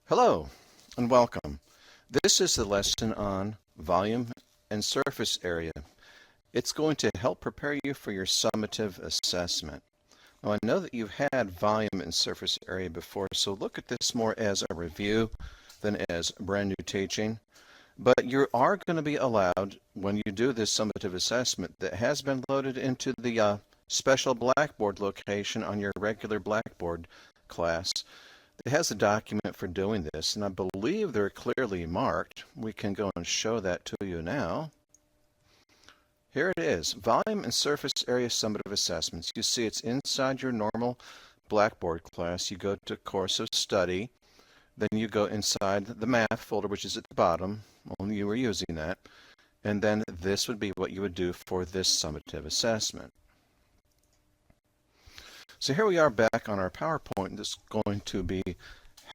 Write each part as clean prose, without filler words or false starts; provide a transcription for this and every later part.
Hello and welcome. This is the lesson on volume and surface area. It's going to help prepare you for your summative assessment. Now, I know that you've had volume and surface area before, so look at this more as a review than as brand new teaching. But you are going to be allowed, when you do this summative assessment that has been loaded into the special Blackboard location on your regular Blackboard class, it has a document for doing this, and I believe they're clearly marked. We can go and show that to you now. Here it is, Volume and Surface Area Summative Assessments. You see it's inside your normal Blackboard class. You go to Course of Study, then you go inside the Math folder, which is at the bottom. Only you were using that. And then this would be what you would do for this summative assessment. So here we are back on our PowerPoint that's going to be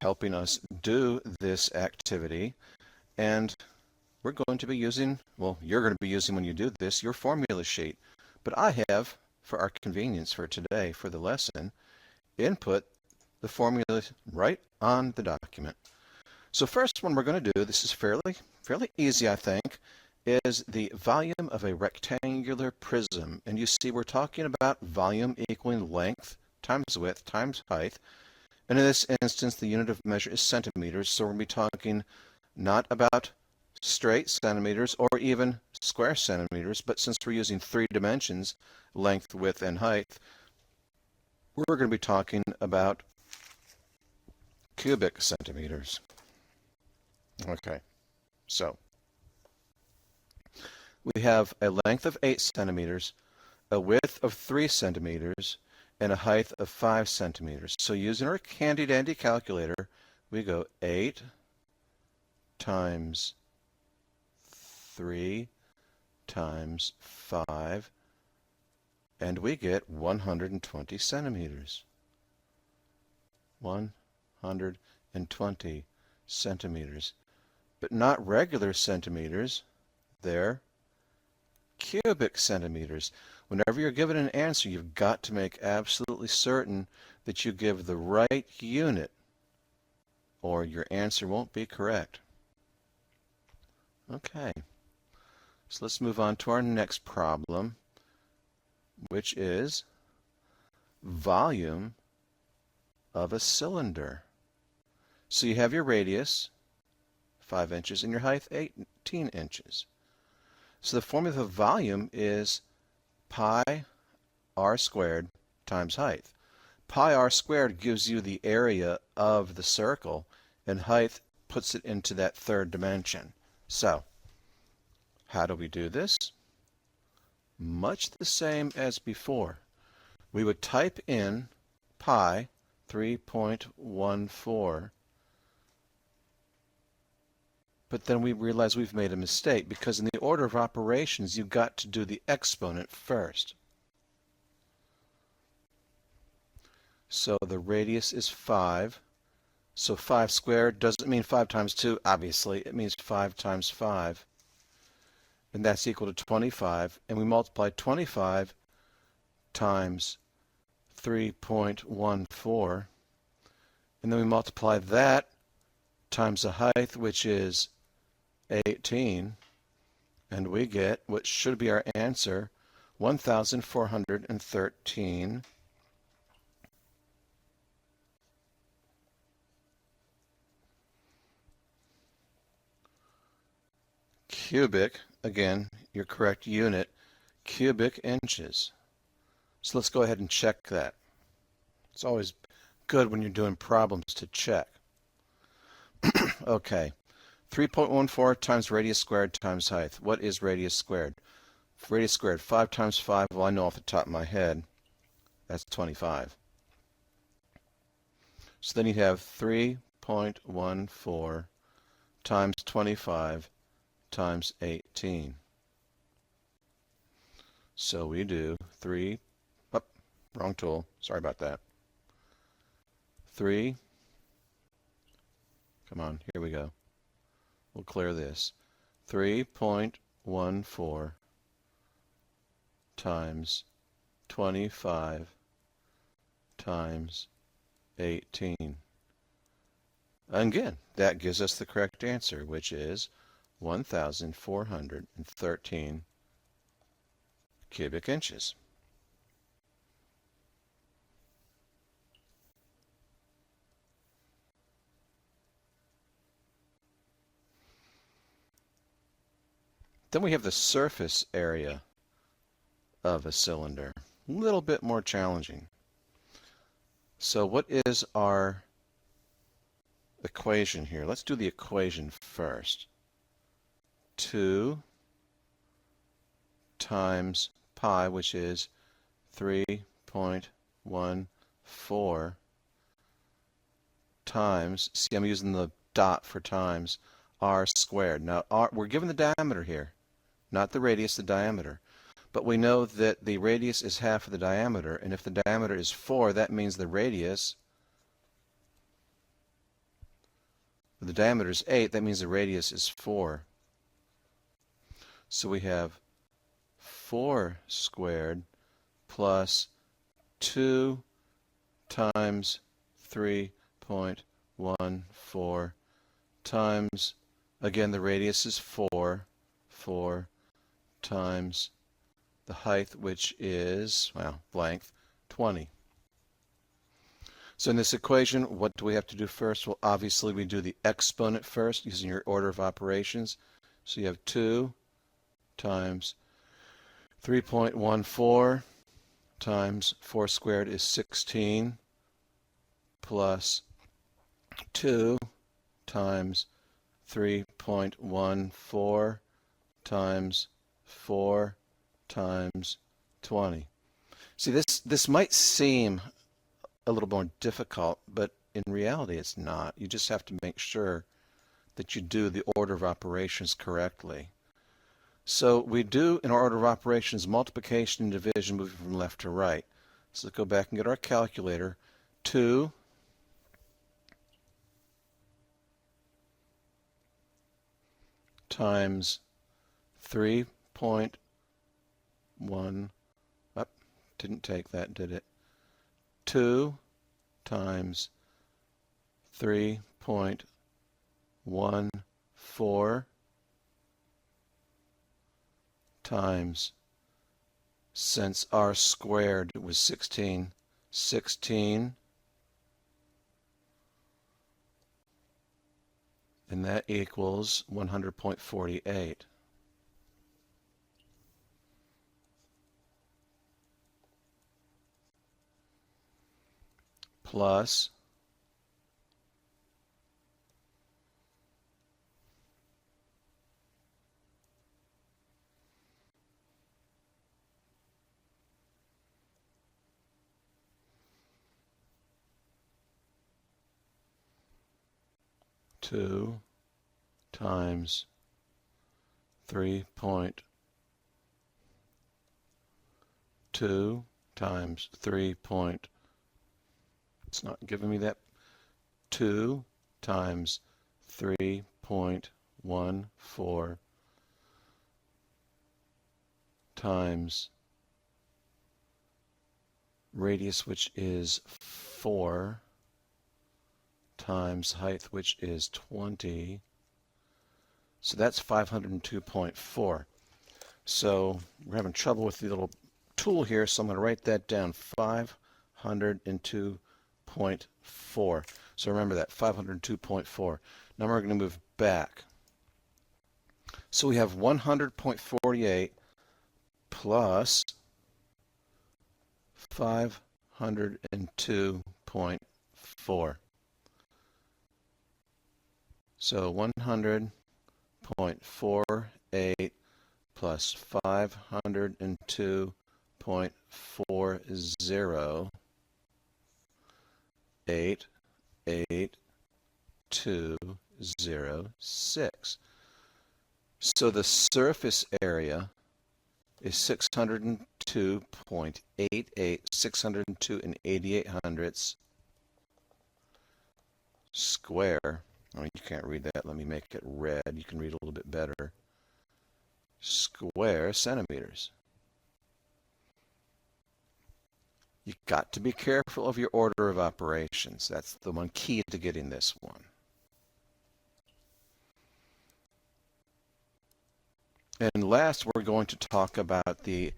helping us do this activity. And we're going to be using, well, you're going to be using when you do this, your formula sheet. But I have, for our convenience for today, for the lesson, input the formula right on the document. So first one we're going to do, this is fairly easy, I think, is the volume of a rectangular prism. And you see we're talking about volume equaling length times width times height. And in this instance, the unit of measure is centimeters. So we're going to be talking not about straight centimeters or even square centimeters, but since we're using three dimensions, length, width, and height, we're going to be talking about cubic centimeters. Okay, so we have a length of 8 centimeters, a width of 3 centimeters, and a height of 5 centimeters. So using our handy dandy calculator, we go 8 times 3 times 5, and we get 120 centimeters. 120 centimeters. But not regular centimeters, they're cubic centimeters. Whenever you're given an answer, you've got to make absolutely certain that you give the right unit, or your answer won't be correct. Okay, so let's move on to our next problem, which is volume of a cylinder. So you have your radius, 5 inches, and your height, 18 inches. So the formula for volume is pi r squared times height. Pi r squared gives you the area of the circle, and height puts it into that third dimension. So, how do we do this? Much the same as before. We would type in pi 3.14, but then we realize we've made a mistake because in the order of operations, you've got to do the exponent first. So the radius is 5. So 5 squared doesn't mean 5 times 2, obviously. It means 5 times 5. And that's equal to 25. And we multiply 25 times 3.14. And then we multiply that times the height, which is 18. And we get what should be our answer, 1,413 cubic, again, your correct unit, cubic inches. So let's go ahead and check that. It's always good when you're doing problems to check. Okay, 3.14 times radius squared times height. What is radius squared? Radius squared, 5 times 5, well, I know off the top of my head, that's 25. So then you have 3.14 times 25 times 18. So we do 3, oh, wrong tool, sorry about that. 3, come on, here we go. We'll clear this. 3.14 times 25 times 18. Again, that gives us the correct answer, which is 1,413 cubic inches. Then we have the surface area of a cylinder. A little bit more challenging. So what is our equation here? Let's do the equation first. 2 times pi, which is 3.14 times, see I'm using the dot for times, r squared. Now we're given the diameter here, not the radius, the diameter. But we know that the radius is half of the diameter, and if the diameter is 4, that means the radius, if the diameter is 8, that means the radius is 4. So we have 4 squared plus 2 times 3.14 times, again the radius is 4 times the height, which is, well, length, 20. So in this equation, what do we have to do first? Well, obviously we do the exponent first using your order of operations. So you have 2 times 3.14 times 4 squared is 16 plus 2 times 3.14 times 4 times 20. See, this might seem a little more difficult, but in reality it's not. You just have to make sure that you do the order of operations correctly. So we do, in our order of operations, multiplication and division moving from left to right. So let's go back and get our calculator. 2 times 3.1, didn't take that, did it? 2 times 3.14 times, since r squared was 16, 16, and that equals 100.48. Plus 2 times 3.2 times 3. It's not giving me that. 2 times 3.14 times radius, which is 4, times height, which is 20. So that's 502.4. So we're having trouble with the little tool here, so I'm going to write that down. 502.4. So remember that, 502.4. Now we're going to move back. So we have 100.48 plus 502.4. So 100.48 plus 502.40, 88206. So the surface area is 602.88, 602 and 88 hundredths square. Oh, you can't read that. Let me make it red. You can read a little bit better. Square centimeters. You've got to be careful of your order of operations. That's the one key to getting this one. And last, we're going to talk about the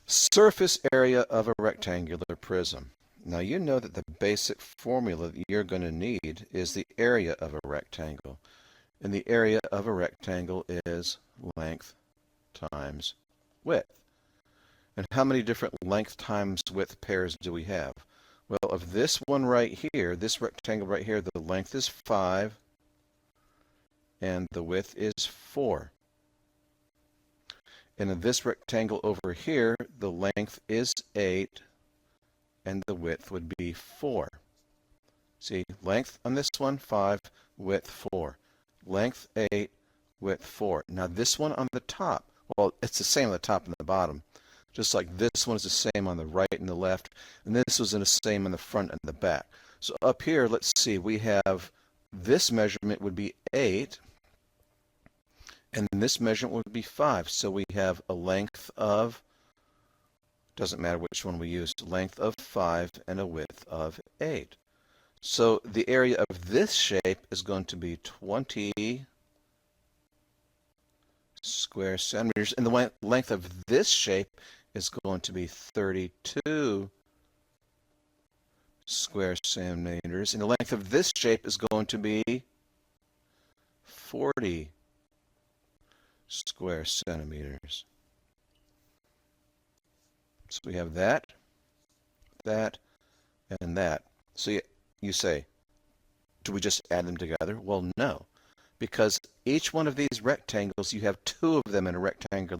surface area of a rectangular prism. Now you know that the basic formula that you're going to need is the area of a rectangle. And the area of a rectangle is length times width. And how many different length times width pairs do we have? Well, of this one right here, this rectangle right here, the length is 5 and the width is 4. And in this rectangle over here, the length is 8 and the width would be 4. See, length on this one, 5, width 4. Length 8, width 4. Now this one on the top, well, it's the same on the top and the bottom. Just like this one is the same on the right and the left, and this was the same on the front and the back. So up here, let's see, we have this measurement would be 8, and this measurement would be 5. So we have a length of, doesn't matter which one we use, length of 5 and a width of 8. So the area of this shape is going to be 20 square centimeters, and the length of this shape is going to be 32 square centimeters, and the length of this shape is going to be 40 square centimeters. So we have that, that, and that. So you say, do we just add them together? Well, no, because each one of these rectangles, you have two of them in a rectangular